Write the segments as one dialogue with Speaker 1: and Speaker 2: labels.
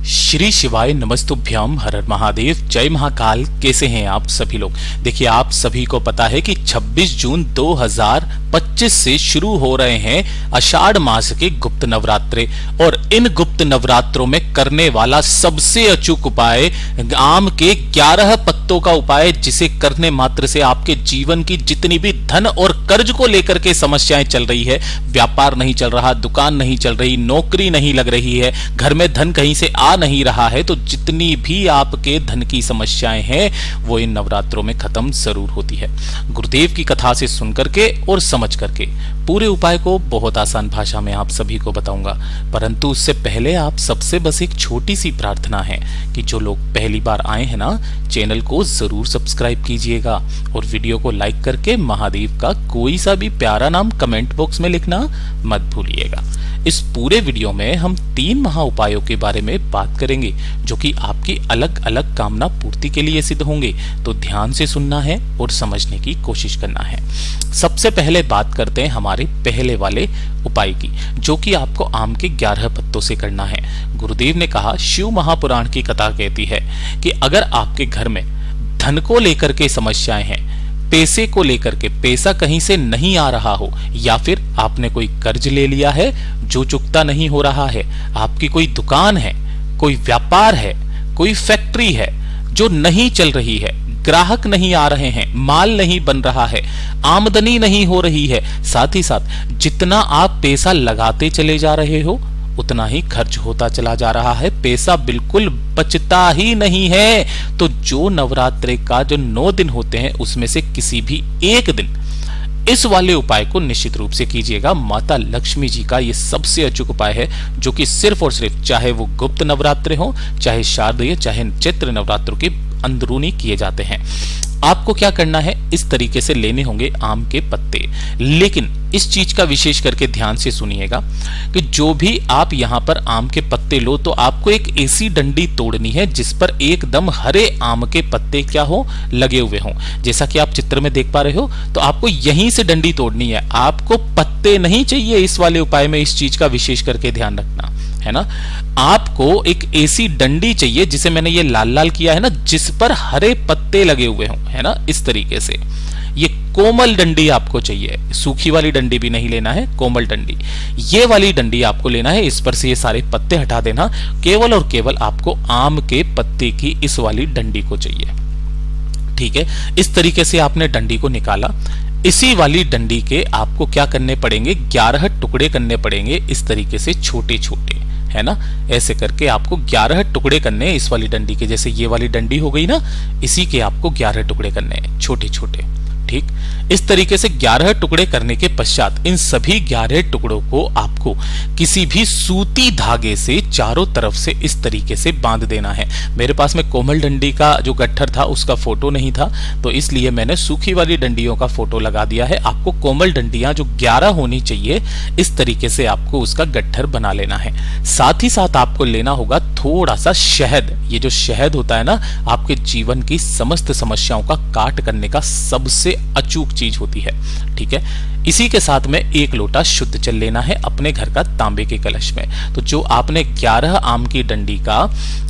Speaker 1: श्री शिवाय नमस्तुभ्यम, हर हर महादेव, जय महाकाल। कैसे हैं आप सभी लोग। देखिए, आप सभी को पता है कि 26 जून 2025 से शुरू हो रहे हैं आषाढ़ मास के गुप्त नवरात्रे। और इन गुप्त नवरात्रों में करने वाला सबसे अचूक उपाय आम के 11 पत्तों का उपाय, जिसे करने मात्र से आपके जीवन की जितनी भी धन और कर्ज को लेकर के समस्याएं चल रही है, व्यापार नहीं चल रहा, दुकान नहीं चल रही, नौकरी नहीं लग रही है, घर में धन कहीं से आ नहीं रहा है, तो जितनी भी आपके धन की समस्याएं हैं वो इन नवरात्रों में खत्म जरूर होती है। गुरुदेव की कथा से सुन करके और समझ करके पूरे उपाय को बहुत आसान भाषा में आप सभी को बताऊंगा। परंतु उससे पहले आप सबसे बस एक छोटी सी प्रार्थना है कि जो लोग पहली बार आए हैं ना, चैनल को जरूर सब्सक्राइब कीजिएगा और वीडियो को लाइक करके महादेव का कोई सा भी प्यारा नाम कमेंट बॉक्स में लिखना मत भूलिएगा। इस पूरे वीडियो में हम 3 महा उपायों के बारे में बात करेंगे जो कि आपकी अलग अलग कामना पूर्ति के लिए सिद्ध होंगे। तो ध्यान से सुनना है और समझने की कोशिश करना है। सबसे पहले बात करते हैं हमारे पहले वाले उपाय की, जो कि आपको आम के 11 पत्तों से करना है। गुरुदेव ने कहा, शिव महापुराण की कथा कहती है कि अगर आपके घर में धन को लेकर के समस्याएं हैं, पैसे को लेकर के पैसा कहीं से नहीं आ रहा हो, या फिर आपने कोई कर्ज ले लिया है जो चुकता नहीं हो रहा है, आपकी कोई दुकान है, कोई व्यापार है, कोई फैक्ट्री है जो नहीं चल रही है, ग्राहक नहीं आ रहे हैं, माल नहीं बन रहा है, आमदनी नहीं हो रही है, साथ ही साथ जितना आप पैसा लगाते चले जा रहे हो उतना ही खर्च होता चला जा रहा है, पैसा बिल्कुल बचता ही नहीं है, तो जो नवरात्रि का जो 9 दिन होते हैं उसमें से किसी भी एक दिन इस वाले उपाय को निश्चित रूप से कीजिएगा। माता लक्ष्मी जी का ये सबसे अचूक उपाय है, जो कि सिर्फ और सिर्फ, चाहे वो गुप्त नवरात्रे हो, चाहे शारदीय, चाहे चैत्र नवरात्रों के अंदरूनी किए जाते हैं। आपको क्या करना है, इस तरीके से लेने होंगे आम के पत्ते। लेकिन इस चीज का विशेष करके ध्यान से सुनिएगा कि जो भी आप यहां पर आम के पत्ते लो, तो आपको एक ऐसी डंडी तोड़नी है जिस पर एकदम हरे आम के पत्ते क्या हो, लगे हुए हों। जैसा कि आप चित्र में देख पा रहे हो, तो आपको यहीं से डंडी तोड़नी है, आपको पत्ते नहीं चाहिए। इस वाले उपाय में इस चीज का विशेष करके ध्यान रखना है ना। आपको एक ऐसी डंडी चाहिए जिसे मैंने ये लाल लाल किया है ना, जिस पर हरे पत्ते लगे हुए हों, है ना, इस तरीके से। ये कोमल डंडी आपको चाहिए, सूखी वाली डंडी भी नहीं लेना है, कोमल डंडी, ये वाली डंडी आपको लेना है। इस पर से ये सारे पत्ते हटा देना, केवल और केवल आपको आम के पत्ते की इस वाली डंडी को चाहिए। ठीक है, इस तरीके से आपने डंडी को निकाला। इसी वाली डंडी के आपको क्या करने पड़ेंगे, 11 टुकड़े करने पड़ेंगे, इस तरीके से छोटे छोटे, है ना। ऐसे करके आपको 11 टुकड़े करने हैं इस वाली डंडी के। जैसे ये वाली डंडी हो गई ना, इसी के आपको 11 टुकड़े करने हैं, छोटे छोटे। ठीक, इस तरीके से 11 टुकड़े करने के पश्चात इन सभी 11 टुकड़ों को आपको किसी भी सूती धागे से चारों तरफ से इस तरीके से बांध देना है। मेरे पास में कोमल डंडी का जो गट्ठर था उसका फोटो नहीं था, तो इसलिए मैंने सूखी वाली डंडियों का फोटो लगा दिया है। आपको कोमल डंडियां जो 11 होनी चाहिए, इस तरीके से आपको उसका गट्ठर बना लेना है। साथ ही साथ आपको लेना होगा थोड़ा सा शहद। ये जो शहद होता है ना, आपके जीवन की समस्त समस्याओं का काट करने का सबसे अचूक चीज होती है। ठीक है, इसी के साथ में 1 लोटा शुद्ध जल लेना है अपने घर का तांबे के कलश में। तो जो आपने 11 आम की डंडी का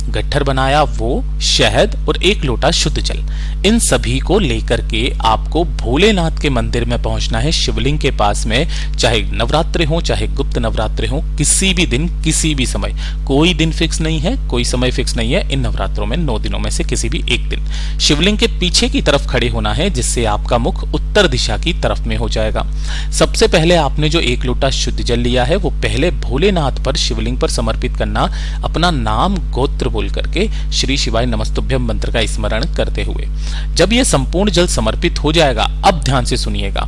Speaker 1: गट्ठर बनाया, वो शहद और 1 लोटा शुद्ध जल, इन सभी को लेकर के आपको भोलेनाथ के मंदिर में पहुंचना है, शिवलिंग के पास में। चाहे नवरात्रे हो, चाहे गुप्त नवरात्रे हो, किसी भी दिन, किसी भी समय, कोई दिन फिक्स नहीं है, कोई समय फिक्स नहीं है। इन नवरात्रों में 9 दिनों में से किसी भी एक दिन शिवलिंग के पीछे की तरफ खड़े होना है, जिससे आपका मुख उत्तर दिशा की तरफ में हो जाएगा। सबसे पहले आपने जो 1 लोटा शुद्ध जल लिया है, वो पहले भोलेनाथ पर, शिवलिंग पर समर्पित करना, अपना नाम गोत्र बोल करके श्री शिवाय नमस्तुभ्यम मंत्र का स्मरण करते हुए। जब ये संपूर्ण जल समर्पित हो जाएगा, अब ध्यान से सुनिएगा,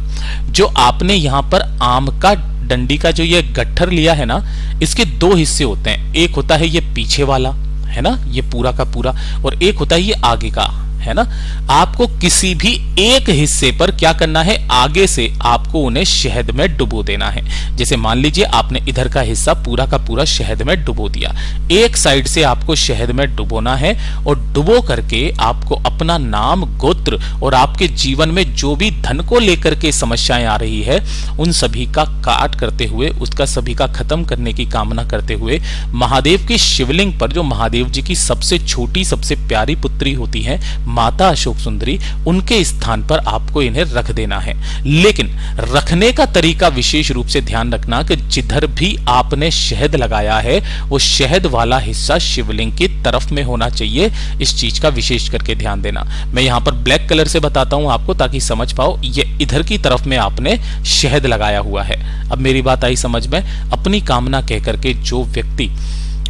Speaker 1: जो आपने यहां पर आम का डंडी का जो ये गट्ठर लिया है ना, इसके 2 हिस्से होते हैं। एक होता है ये पीछे वाला, है ना, ये पूरा का पूरा, और एक होता है ये आगे का, है ना। आपको किसी भी एक हिस्से पर क्या करना है, आगे से आपको उन्हें शहद में डुबो देना है। जैसे मान लीजिए आपने इधर का हिस्सा पूरा का पूरा शहद में डुबो दिया, एक साइड से आपको शहद में डुबोना है और डुबो करके आपको अपना नाम, गोत्र और आपके जीवन में जो भी धन को लेकर के समस्याएं आ रही है उन सभी का काट करते हुए, उसका सभी का खत्म करने की कामना करते हुए महादेव की शिवलिंग पर, जो महादेव जी की सबसे छोटी सबसे प्यारी पुत्री होती है माता अशोक सुंदरी, उनके स्थान पर आपको इन्हें रख देना है। लेकिन रखने का तरीका विशेष रूप से ध्यान रखना कि जिधर भी आपने शहद लगाया है वो शहद वाला हिस्सा शिवलिंग की तरफ में होना चाहिए। इस चीज का विशेष करके ध्यान देना। मैं यहां पर ब्लैक कलर से बताता हूं आपको ताकि समझ पाओ, ये इधर की तरफ में आपने शहद लगाया हुआ है। अब मेरी बात आई समझ में। अपनी कामना कह करके जो व्यक्ति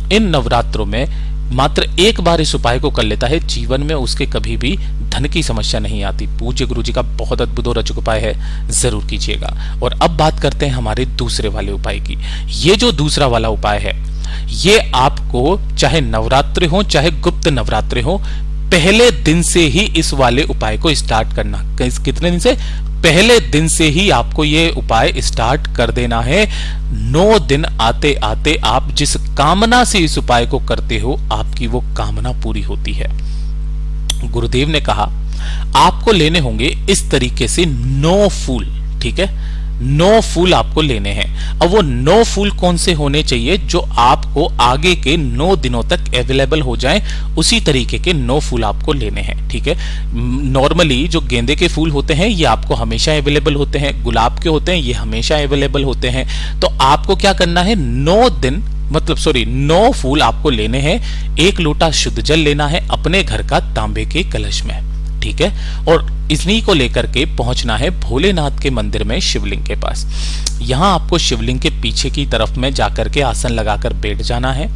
Speaker 1: इन नवरात्रों में मात्र एक बार इस उपाय को कर लेता है, जीवन में उसके कभी भी धन की समस्या नहीं आती। पूज्य गुरु जी का बहुत अद्भुत और अचूक उपाय है, जरूर कीजिएगा। और अब बात करते हैं हमारे दूसरे वाले उपाय की। ये जो दूसरा वाला उपाय है, ये आपको चाहे नवरात्रि हो चाहे गुप्त नवरात्रि हो, पहले दिन से ही इस वाले उपाय को स्टार्ट करना। कितने दिन से? पहले दिन से ही आपको ये उपाय स्टार्ट कर देना है। 9 दिन आते आते आप जिस कामना से इस उपाय को करते हो, आपकी वो कामना पूरी होती है। गुरुदेव ने कहा आपको लेने होंगे इस तरीके से 9 फूल, ठीक है, 9 फूल आपको लेने हैं। अब वो 9 फूल कौन से होने चाहिए? जो आपको आगे के 9 दिनों तक अवेलेबल हो जाएं, उसी तरीके के 9 फूल आपको लेने हैं, ठीक है। नॉर्मली जो गेंदे के फूल होते हैं ये आपको हमेशा अवेलेबल होते हैं, गुलाब के होते हैं ये हमेशा अवेलेबल होते हैं। तो आपको क्या करना है, 9 फूल आपको लेने हैं। 1 लोटा शुद्ध जल लेना है अपने घर का तांबे के कलश में, ठीक है। और इन्हीं को लेकर के पहुंचना है भोलेनाथ के मंदिर में, शिवलिंग के पास। यहां आपको शिवलिंग के पीछे की तरफ में जाकर के आसन लगाकर बैठ जाना है।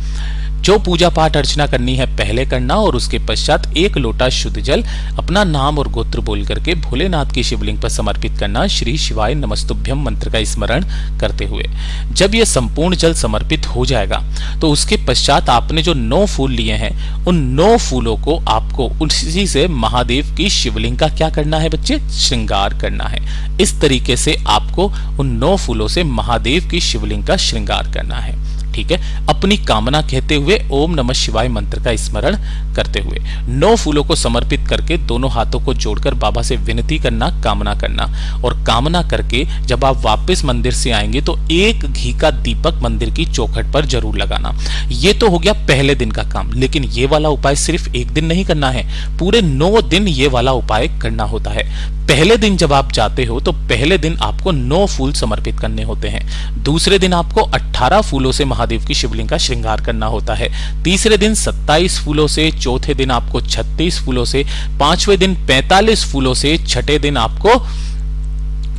Speaker 1: जो पूजा पाठ अर्चना करनी है पहले करना और उसके पश्चात 1 लोटा शुद्ध जल अपना नाम और गोत्र बोल करके भोलेनाथ की शिवलिंग पर समर्पित करना, श्री शिवाय नमस्तुभ्यम मंत्र का स्मरण करते हुए। जब यह संपूर्ण जल समर्पित हो जाएगा तो उसके पश्चात आपने जो 9 फूल लिए हैं उन 9 फूलों को आपको उसी से महादेव की शिवलिंग का क्या करना है बच्चे, श्रृंगार करना है। इस तरीके से आपको उन 9 फूलों से महादेव की शिवलिंग का श्रृंगार करना है, ठीक है। अपनी कामना कहते हुए ओम नमः शिवाय मंत्र का स्मरण करते हुए 9 फूलों को समर्पित करके दोनों हाथों को जोड़कर बाबा से विनती करना, कामना करना। और कामना करके जब आप वापस मंदिर से आएंगे तो 1 घी का दीपक मंदिर की चौखट पर जरूर लगाना। ये तो हो गया पहले दिन का काम, लेकिन ये वाला उपाय सिर्फ एक दिन नहीं करना है, पूरे 9 दिन ये वाला उपाय करना होता है। पहले दिन जब आप जाते हो तो पहले दिन आपको 9 फूल समर्पित करने होते हैं। दूसरे दिन आपको 18 फूलों से महादेव की शिवलिंग का श्रृंगार करना होता है। तीसरे दिन 27 फूलों से, चौथे दिन आपको 36 फूलों से, 5वें दिन 45 फूलों से, छठे दिन आपको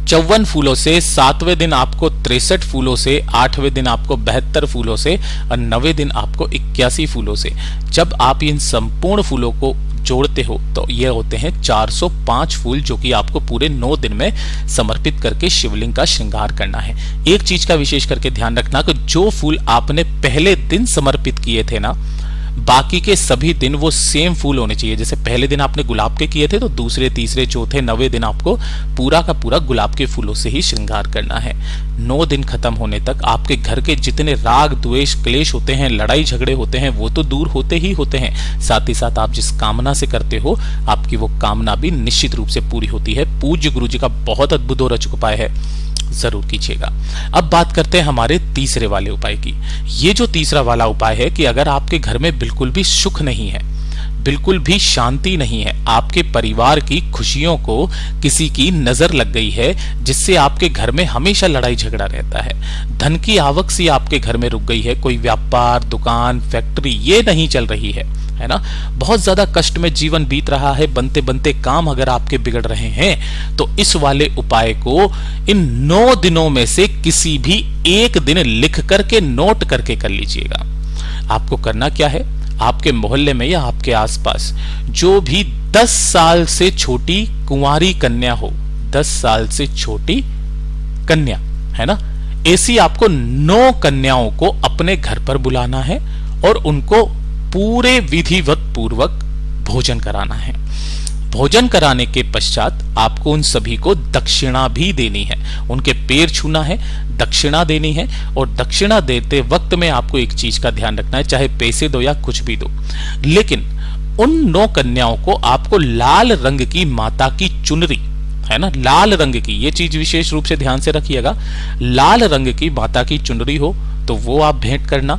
Speaker 1: 54 फूलों से, 7वें दिन आपको 63 फूलों से, 8वें दिन आपको 72 फूलों से और 9वें दिन आपको 81 फूलों से। जब आप इन संपूर्ण फूलों को जोड़ते हो तो ये होते हैं 405 फूल, जो कि आपको पूरे 9 दिन में समर्पित करके शिवलिंग का श्रृंगार करना है। एक चीज का विशेष करके ध्यान रखना कि जो फूल आपने पहले दिन समर्पित किए थे ना, बाकी के सभी दिन वो सेम फूल होने चाहिए। जैसे पहले दिन आपने गुलाब के किए थे तो दूसरे, तीसरे, चौथे, 9वें दिन आपको पूरा का पूरा गुलाब के फूलों से ही श्रृंगार करना है। 9 दिन खत्म होने तक आपके घर के जितने राग, द्वेष, क्लेश होते हैं, लड़ाई झगड़े होते हैं, वो तो दूर होते ही होते हैं। साथ ही साथ आप जिस कामना से करते हो आपकी वो कामना भी निश्चित रूप से पूरी होती है। पूज्य गुरु जी का बहुत अद्भुत और अचूक उपाय है, जरूर कीजिएगा। अब बात करते हैं हमारे तीसरे वाले उपाय की। ये जो तीसरा वाला उपाय है कि अगर आपके घर में बिल्कुल भी सुख नहीं है, बिल्कुल भी शांति नहीं है, आपके परिवार की खुशियों को किसी की नजर लग गई है, जिससे आपके घर में हमेशा लड़ाई झगड़ा रहता है, धन की आवक सी आपके घर में रुक गई है, कोई व्यापार, दुकान, फैक्ट्री ये नहीं चल रही है ना, बहुत ज्यादा कष्ट में जीवन बीत रहा है, बनते बनते काम अगर आपके बिगड़ रहे हैं, तो इस वाले उपाय को इन 9 दिनों में से किसी भी एक दिन लिख करके, नोट करके कर लीजिएगा। आपको करना क्या है, आपके मोहल्ले में या आपके आसपास जो भी 10 साल से छोटी कुंवारी कन्या हो, 10 साल से छोटी कन्या है ना, ऐसी आपको 9 कन्याओं को अपने घर पर बुलाना है और उनको पूरे विधिवत पूर्वक भोजन कराना है। भोजन कराने के पश्चात आपको उन सभी को दक्षिणा भी देनी है, उनके पैर छूना है, दक्षिणा देनी है। और दक्षिणा देते वक्त में आपको एक चीज का ध्यान रखना है, चाहे पैसे दो या कुछ भी दो, लेकिन उन 9 कन्याओं को आपको लाल रंग की माता की चुनरी, है ना, लाल रंग की, ये चीज विशेष रूप से ध्यान से रखिएगा, लाल रंग की माता की चुनरी हो तो वो आप भेंट करना,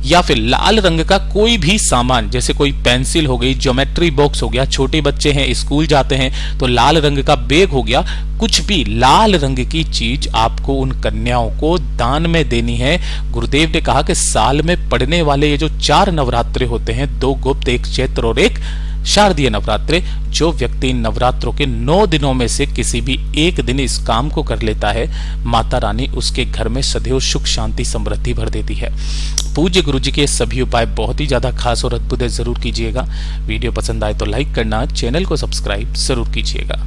Speaker 1: या फिर लाल रंग का कोई भी सामान, जैसे कोई पेंसिल हो गई, ज्योमेट्री बॉक्स हो गया, छोटे बच्चे हैं स्कूल जाते हैं तो लाल रंग का बैग हो गया, कुछ भी लाल रंग की चीज आपको उन कन्याओं को दान में देनी है। गुरुदेव ने कहा कि साल में पड़ने वाले ये जो 4 नवरात्रे होते हैं, 2 गुप्त, 1 चैत्र और 1 शारदीय नवरात्रे, जो व्यक्ति इन नवरात्रों के 9 दिनों में से किसी भी एक दिन इस काम को कर लेता है, माता रानी उसके घर में सदैव सुख शांति समृद्धि भर देती है। पूज्य गुरु जी के सभी उपाय बहुत ही ज्यादा खास और अद्भुत है, जरूर कीजिएगा। वीडियो पसंद आए तो लाइक करना, चैनल को सब्सक्राइब जरूर कीजिएगा।